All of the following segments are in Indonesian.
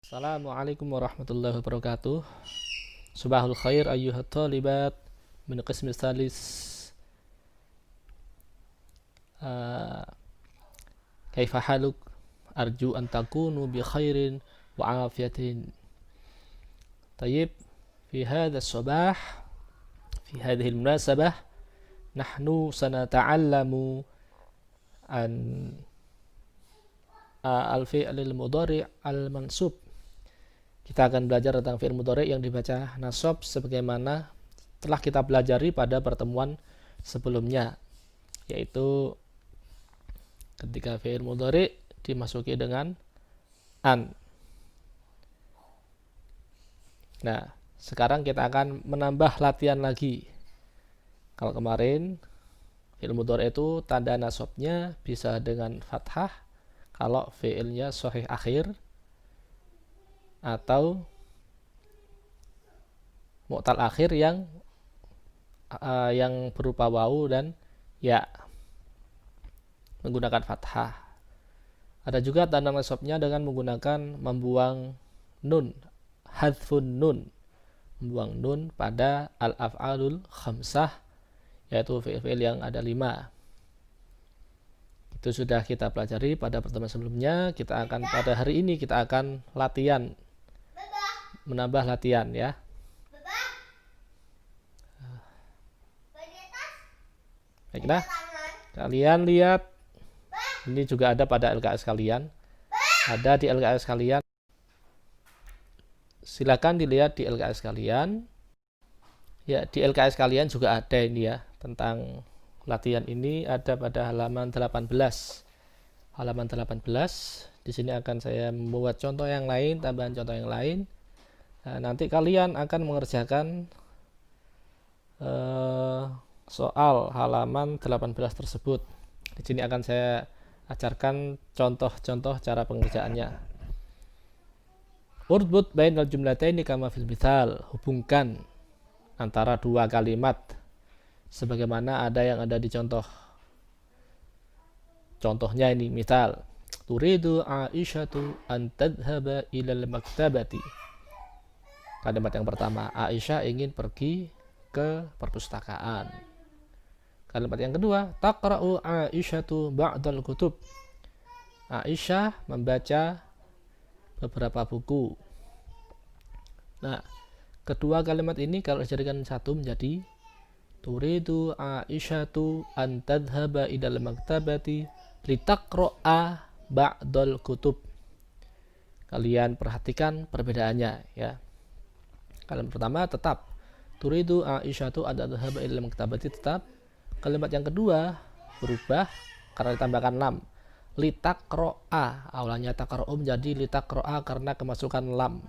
Assalamualaikum warahmatullahi wabarakatuh. Subahul khair ayyuhat talibat min qismi salis. Kaifa haluk? Arju an takunu bi khairin wa afiyatin. Tayyib, fi hadha as-sabah, fi hadhihi al-munasabah, nahnu sanata'allamu an al-fi'l al-mudhari' al-mansub. Kita akan belajar tentang fi'il mudhari' yang dibaca nasab sebagaimana telah kita pelajari pada pertemuan sebelumnya, yaitu ketika fi'il mudhari' dimasuki dengan an. Nah, sekarang kita akan menambah latihan lagi. Kalau kemarin fi'il mudhari' itu tanda nasabnya bisa dengan fathah kalau fi'ilnya shahih akhir, atau mu'tal akhir yang berupa wawu dan ya menggunakan fathah. Ada juga tanda nasabnya dengan menggunakan membuang nun, hadfun nun, membuang nun pada al-af'alul khamsah, yaitu fi'il yang ada 5. Itu sudah kita pelajari pada pertemuan sebelumnya. Pada hari ini kita akan latihan, menambah latihan ya. Baiklah, kalian lihat, ini juga ada pada LKS kalian, ada di LKS kalian. Silakan dilihat di LKS kalian. Ya, di LKS kalian juga ada ini ya, tentang latihan ini ada pada halaman 18. Halaman 18. Di sini akan saya membuat contoh yang lain, tambahan contoh yang lain. Nah, nanti kalian akan mengerjakan soal halaman 18 tersebut. Di sini akan saya ajarkan contoh-contoh cara pengerjaannya. Urbut bainal jumlataini kama fil mithal. Hubungkan antara dua kalimat sebagaimana ada yang ada di contoh. Contohnya ini, misal turidu Aisyatu an tadhhaba ilal maktabati. Kalimat yang pertama, Aisyah ingin pergi ke perpustakaan. Kalimat yang kedua, taqra'u Aisyatu ba'dal kutub. Aisyah membaca beberapa buku. Nah, kedua kalimat ini kalau dijadikan satu menjadi turidu Aisyatu an tadhhaba ilal maktabati litaqra'a ba'dal kutub. Kalian perhatikan perbedaannya ya. Kalimat pertama tetap turidu Aisyatu an tadhhaba ilal maktabati, tetap. Kalimat yang kedua berubah karena ditambahkan lam. Litaqra'a, awalnya taqra'u menjadi litaqra'a karena kemasukan lam,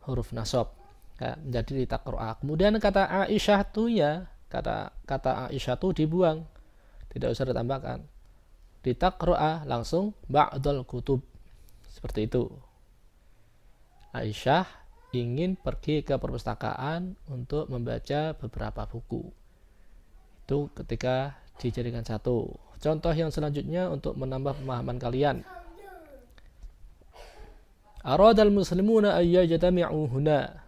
huruf nasab ya, menjadi litaqra'a. Kemudian kata Aisyah tu ya, kata Aisyah tu dibuang, tidak usah ditambahkan. Litaqra'a langsung ba'dal kutub. Seperti itu. Aisyah ingin pergi ke perpustakaan untuk membaca beberapa buku. Itu ketika dijadikan satu. Contoh yang selanjutnya untuk menambah pemahaman kalian. Aradal muslimuna ayyajtami'u huna.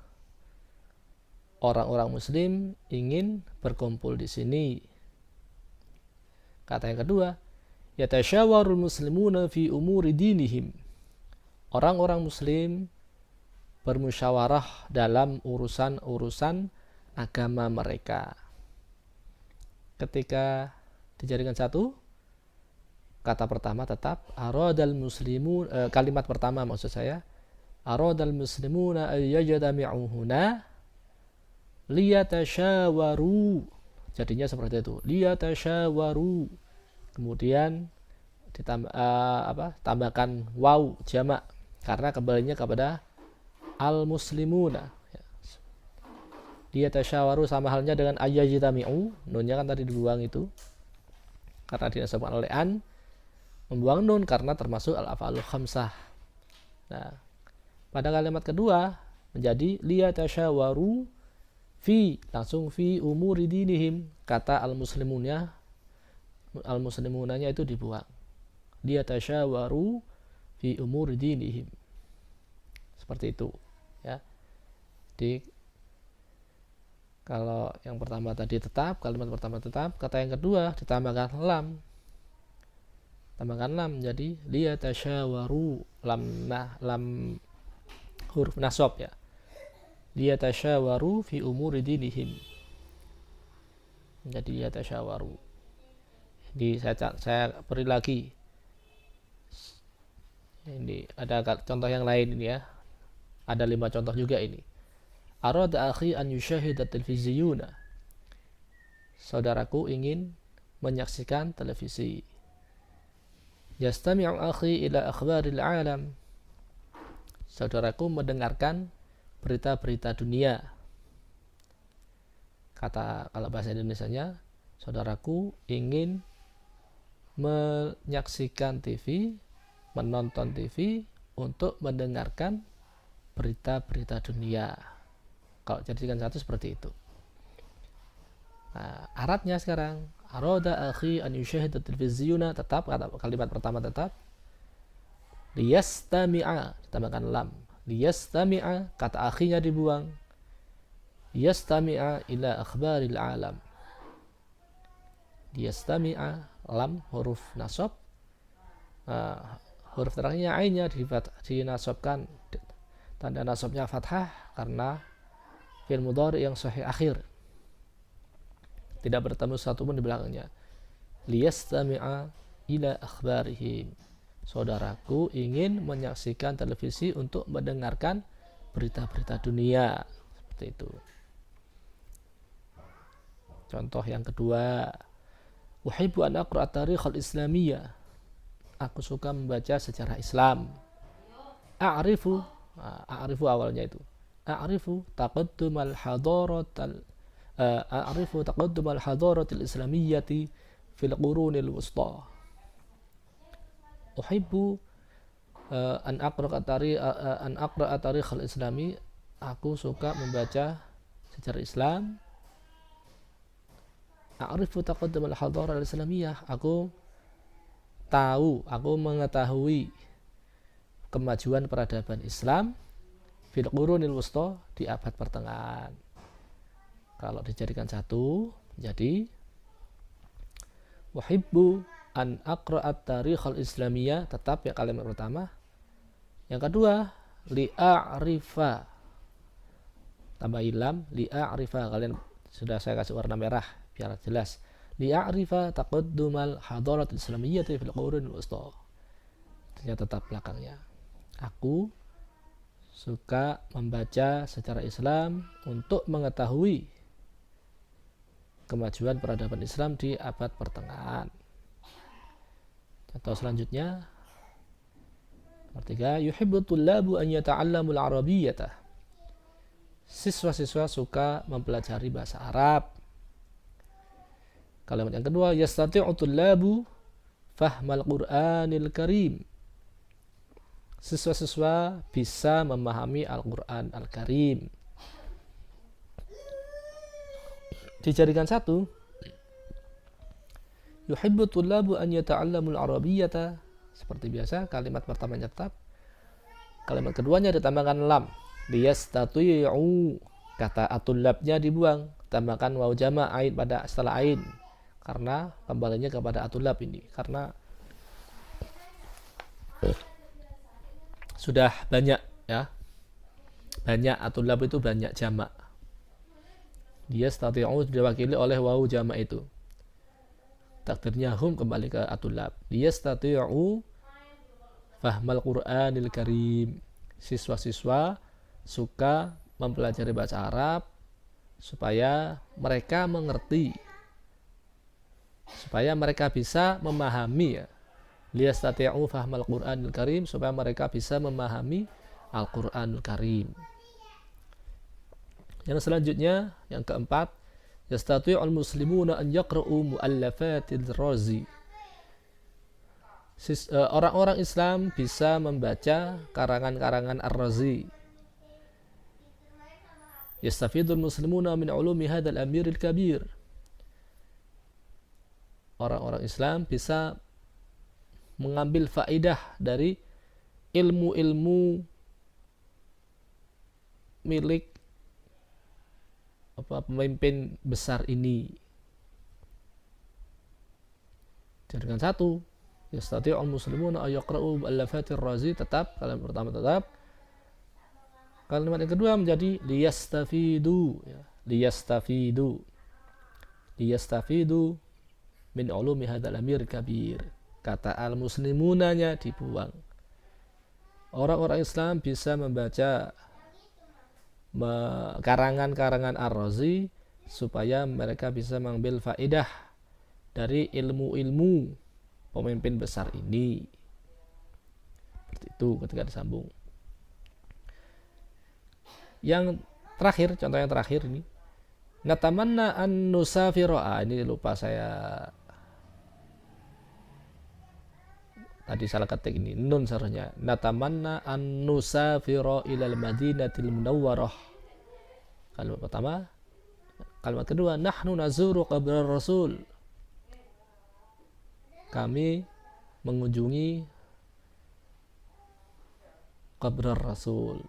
Orang-orang muslim ingin berkumpul di sini. Kata yang kedua, yatasyawarul muslimuna fi umuri dinihim. Orang-orang muslim bermusyawarah dalam urusan-urusan agama mereka. Ketika dijadikan satu, kata pertama tetap aradal muslimun, kalimat pertama maksud saya, aradal muslimuna ayyajtami'u huna liyatasyawaru. Jadinya seperti itu, liyatasyawaru. Kemudian tambahkan waw jamak karena kembalinya kepada al muslimuna. Liyatasyawaru sama halnya dengan ayyajtami'u, nunnya kan tadi dibuang itu karena dinasabkan oleh an, membuang nun karena termasuk al-af'alul khamsah. Nah, pada kalimat kedua menjadi liyatasyawaru fi, langsung fi umuri dinihim, kata al-muslimunanya itu dibuang. Liyatasyawaru fi umuri dinihim. Seperti itu ya. Di kalau yang pertama tadi tetap, kalimat pertama tetap, kata yang kedua ditambahkan lam. Tambahkan lam jadi liyatasyawaru, lam huruf nasab ya. Liyatasyawaru fi umuri dinihim. Jadi liyatasyawaru. Saya beri lagi. Ini ada contoh yang lain ini ya. Ada 5 contoh juga ini. Arada akhi an yushahida televiziyuna. Saudaraku ingin menyaksikan televisi. Yastami'u akhi ila akhbaril alam. Saudaraku mendengarkan berita-berita dunia. Kata kalau bahasa Indonesianya, saudaraku ingin menyaksikan TV, menonton TV untuk mendengarkan berita-berita dunia. Kalau jadikan satu seperti itu. Nah, Arabnya sekarang arada akhi an yushahida televiziyuna, tetap kalimat pertama tetap. Liyastami'a ditambahkan lam. Liyastami'a kata akhinya dibuang. Liyastami'a ila akhbaril alam. Liyastami'a lam huruf nasab. Huruf terakhirnya ainnya dinasabkan, tanda nasabnya fathah karena fi'il mudhari yang sahih akhir, tidak bertemu satu pun di belakangnya. Liyastami'a ila akhbarihim. Saudaraku ingin menyaksikan televisi untuk mendengarkan berita-berita dunia. Seperti itu. Contoh yang kedua, uhibbu an aqra'a tarikh al-islamiyah. Aku suka membaca sejarah Islam. A'rifu awalnya itu. A'rifu taqaddum al-hadarat a'rifu taqaddum al-hadarat al-islamiyyati fil qurun al-wusta. Uhibbu an aqra'a tarikh al-islami. Aku suka membaca sejarah Islam. A'rifu taqaddum al-hadarat al-islamiyyah. Aku mengetahui kemajuan peradaban Islam fil qurunil wusta, di abad pertengahan. Kalau dijadikan satu jadi wahibbu an aqra'at tarikhal islamiyah, tetap ya kalimat pertama. Yang kedua li'a'rifa, tambah ilam, li'a'rifa, kalian sudah saya kasih warna merah biar jelas. Li'a'rifa taqaddumal hadarat islamiyyati fil qurunil wusta, ternyata tetap belakangnya. Aku suka membaca sejarah Islam untuk mengetahui kemajuan peradaban Islam di abad pertengahan. Contoh selanjutnya, nomor 3, yuhibbu tullabu an yata'allamul arabiyyata. Siswa-siswa suka mempelajari bahasa Arab. Kalimat yang kedua, yastati'u tullabu fahmal Qur'anil Karim. Siswa-siswa bisa memahami Al-Quran Al-Karim. Dijadikan satu, yuhibbu tullabu an yata'allamul arabiyyata. Seperti biasa, kalimat pertamanya tetap, kalimat keduanya ditambahkan lam. Liyastati'u, kata atullabnya dibuang, tambahkan waw jama' ain pada setelah ain, karena kembalinya kepada atullab ini, karena sudah banyak ya, banyak atullab itu banyak jamak. Dia stati'u diwakili oleh waw jamak itu, takdirnya hum kembali ke atullab. Dia stati'u fahmal Qur'anil Karim. Siswa-siswa suka mempelajari bahasa Arab supaya mereka mengerti, supaya mereka bisa memahami ya. Liyastati'u fahmal Qur'anil Karim, supaya mereka bisa memahami Al-Qur'anul Karim. Yang selanjutnya, yang keempat, yastati'ul muslimuna an yaqra'u mu'allafatil Razi. Orang-orang Islam bisa membaca karangan-karangan Ar-Razi. Yastafidul muslimuna min ulumi hadzal amiril kabir. Orang-orang Islam bisa mengambil faidah dari ilmu-ilmu milik pemimpin besar ini. Dengan satu, yastati'ul muslimuna ayaqra'u al-lafatir razi, tetap kalimat pertama tetap. Kalimat yang kedua menjadi liyastafidu, ya. Liyastafidu min ulumi hadzal amir kabir. Kata al-muslimunanya dibuang. Orang-orang Islam bisa membaca karangan-karangan Ar-Razi supaya mereka bisa mengambil faedah dari ilmu-ilmu pemimpin besar ini. Seperti itu ketika disambung. Yang terakhir, contoh yang terakhir ini, natamanna an nusafira. Ini lupa saya tadi salah ketik ini, nun seharusnya. Natamanna an nusafira ilal madinatil munawwarah. Kalimat pertama. Kalimat kedua, nahnu nazuru qabrar rasul. Kami mengunjungi qabrar rasul,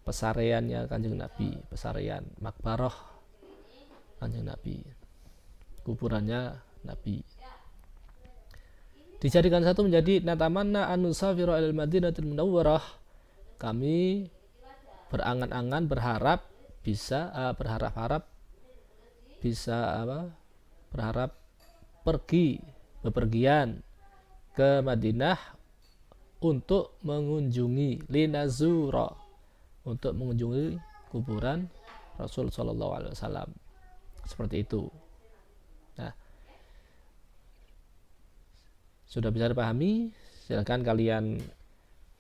pesariannya Kanjeng Nabi, pesarian makbarah Kanjeng Nabi, kuburannya Nabi. Dijadikan satu menjadi natamanna an nusafira ilal madinatil munawwarah. Kami berangan-angan berharap bisa berharap bepergian ke Madinah untuk mengunjungi linazura, untuk mengunjungi kuburan Rasul sallallahu alaihi wasallam. Seperti itu. Nah, sudah bisa dipahami? Silakan kalian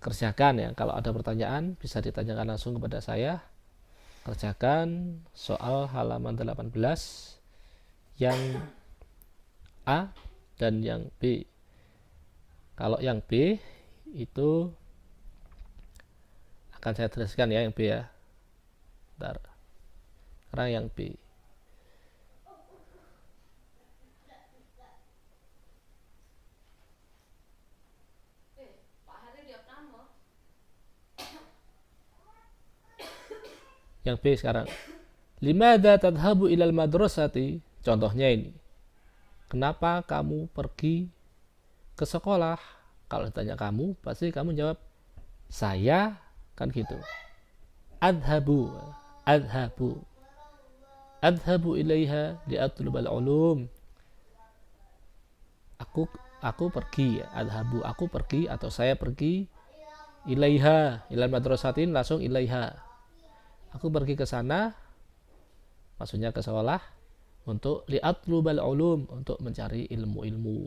kerjakan ya. Kalau ada pertanyaan bisa ditanyakan langsung kepada saya. Kerjakan soal halaman 18 yang A dan yang B. Kalau yang B itu akan saya tuliskan ya, yang B ya. Bentar. Sekarang yang B. Yang B sekarang. Limadza tadhhabu ilal madrasati? Contohnya ini. Kenapa kamu pergi ke sekolah? Kalau ditanya kamu, pasti kamu jawab saya, kan gitu. Adhabu ilaiha li'atlubal ulum. Aku pergi ya. Adhabu, aku pergi atau saya pergi. Ilaiha, ilal madrasatin, langsung ilaiha. Aku pergi ke sana, maksudnya ke sekolah, untuk li'atlubal ulum, untuk mencari ilmu-ilmu,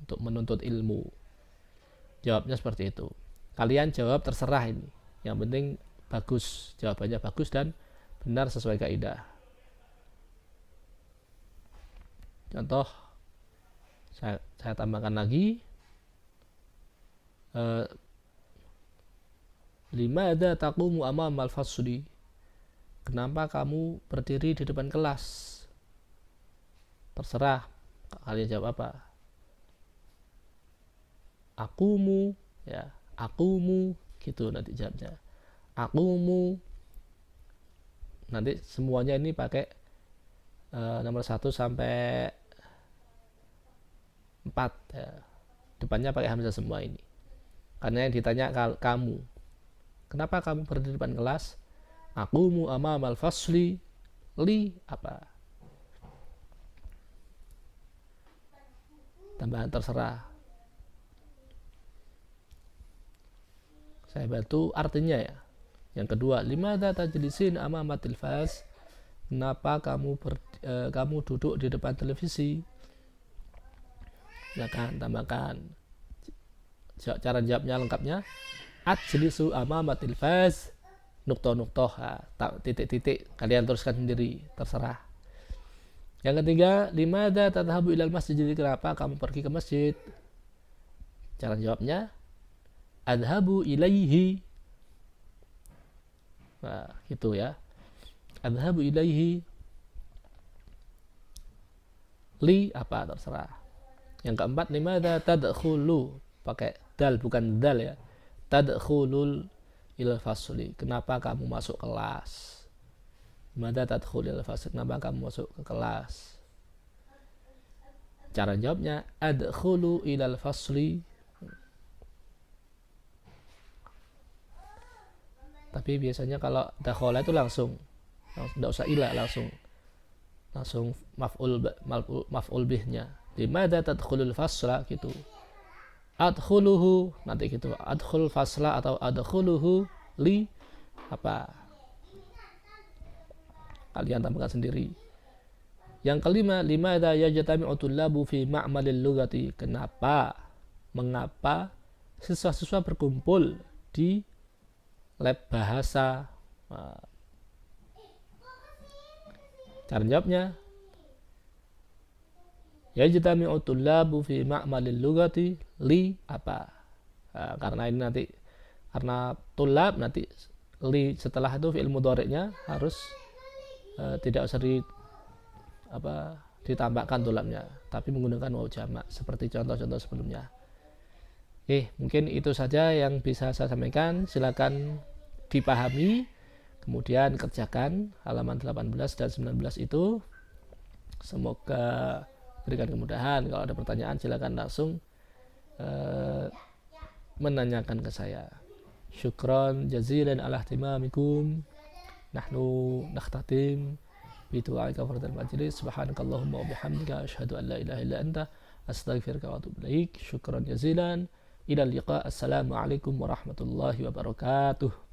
untuk menuntut ilmu. Jawabnya seperti itu. Kalian jawab terserah ini. Yang penting bagus, jawabannya bagus dan benar sesuai kaidah. Contoh, saya tambahkan lagi. Limadza taqumu amamal fasli? Kenapa kamu berdiri di depan kelas? Terserah kalian jawab apa. Akumu ya, akumu gitu nanti jawabnya. Akumu. Nanti semuanya ini pakai nomor 1 sampai 4 ya. Depannya pakai hamzah semua ini. Karena yang ditanya kamu. Kenapa kamu berdiri di depan kelas? Aqumu amamal fasli li apa? Tambahan terserah. Saya bantu artinya ya. Yang kedua, limadza tajlisin amamatil fas? Kenapa kamu duduk di depan televisi? Silakan tambahkan. Cara jawabnya lengkapnya. Ajlisu amamatil fas. Nuktoh-nuktoh, titik-titik kalian teruskan sendiri, terserah. Yang ketiga, limadza tadhhabu ilal masjid? Jadi kenapa kamu pergi ke masjid? Cara jawabnya, adhabu ilaihi. Nah, gitu ya. Adhabu ilaihi li apa terserah. Yang keempat, limadza tadkhulu? Pakai dal bukan dal ya. Tadkhulul ilal fasli? Kenapa kamu masuk kelas? Mada tadkhulu ilal fasli? Kenapa kamu masuk ke kelas? Cara jawabnya adkhulu ilal fasli. Tapi biasanya kalau dakhala itu langsung tidak usah ila, langsung maf'ul bihnya. Dimana tadkhulul fasla gitu. Adkhuluhu nanti gitu. Adkhul fasla atau adkhuluhu li apa? Kalian tambahkan sendiri. Yang kelima, limadza yajtami'u tullabu fi ma'malil lughati? Mengapa siswa-siswa berkumpul di lab bahasa? Cara jawabnya yajtami'u tullabu fi ma'malil lughati li apa? Karena ini nanti karena tulab nanti li setelah itu fi'il mudhari'nya harus tidak usah ditambahkan tulabnya, tapi menggunakan waw jamak seperti contoh-contoh sebelumnya. Mungkin itu saja yang bisa saya sampaikan. Silakan dipahami, kemudian kerjakan halaman 18 dan 19 itu. Semoga berikan kemudahan. Kalau ada pertanyaan silakan langsung menanyakan ke saya. Syukran jazilan ala ihtimamikum. Nahnu nakhtatim bidu'aika fardal majlis. Subhanakallahumma wa bihamdika asyhadu an la ilaha illa anta astaghfiruka wa atubu ilaik. Syukran jazilan. Ila liqa. Assalamualaikum warahmatullahi wabarakatuh.